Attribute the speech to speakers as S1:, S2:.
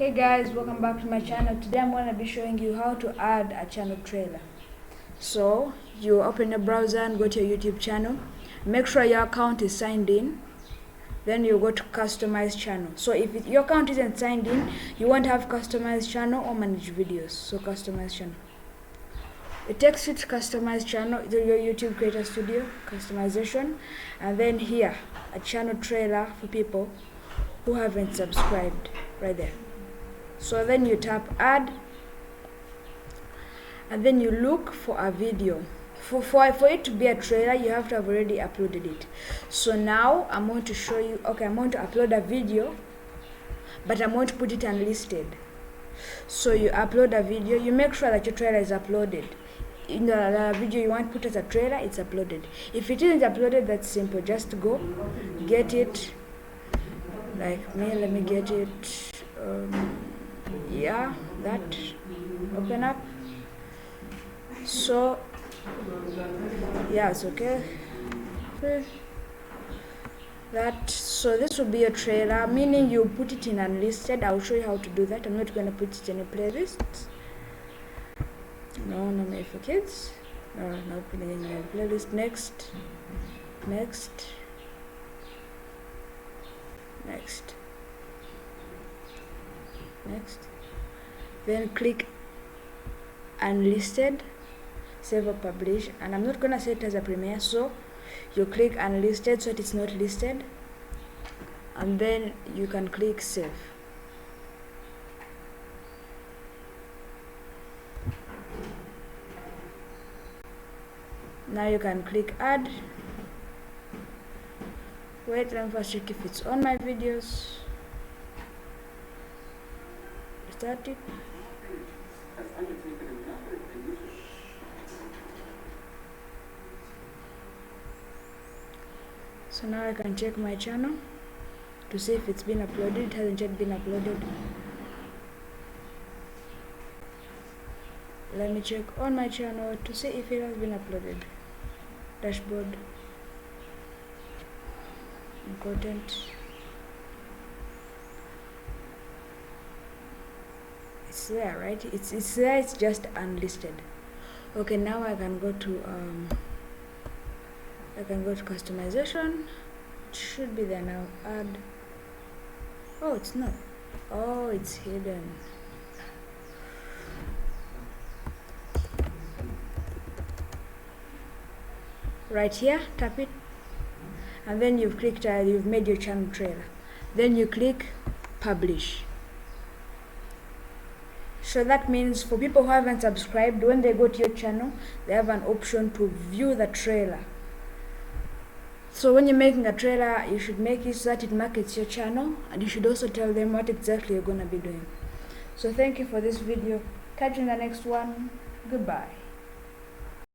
S1: Hey guys, welcome back to my channel. Today I'm going to be showing you how to add a channel trailer. So you open your browser and go to your YouTube channel. Make sure your account is signed in. Then you go to customize channel. So if your account isn't signed in, you won't have customize channel or manage videos. So customize channel. It takes you to customize channel, to your YouTube Creator Studio, customization, and then here, a channel trailer for people who haven't subscribed, right there. So then you tap add, and then you look for a video. For it to be a trailer, you have to have already uploaded it. So now I'm going to show you, okay, I'm going to upload a video, but I'm going to put it unlisted. So you upload a video, you make sure that your trailer is uploaded. In the video you want to put as a trailer, it's uploaded. If it isn't uploaded, that's simple. Just go get it, like me, let me get it. Yeah, that, open up. So yeah, it's okay. That, so this will be a trailer, meaning you put it in unlisted. I'll show you how to do that. I'm not going to put it in a playlist. No made for kids. No, not putting it in a playlist. Next. Then click unlisted, save or publish, and I'm not gonna set it as a premiere, so you click unlisted so that it's not listed, and then you can click save. Now you can click add. Wait, let me first check if it's on my videos. Start it. So now I can check my channel to see if it's been uploaded. It hasn't yet been uploaded. Let me check on my channel to see if it has been uploaded. Dashboard and content. It's there, right? It's there, it's just unlisted. Okay, now I can go to customization. It should be there now. Add. Oh, it's not. Oh, it's hidden. Right here, tap it, and then you've clicked. You've made your channel trailer. Then you click publish. So that means for people who haven't subscribed, when they go to your channel, they have an option to view the trailer. So when you're making a trailer, you should make it so that it markets your channel, and you should also tell them what exactly you're going to be doing. So thank you for this video. Catch you in the next one. Goodbye.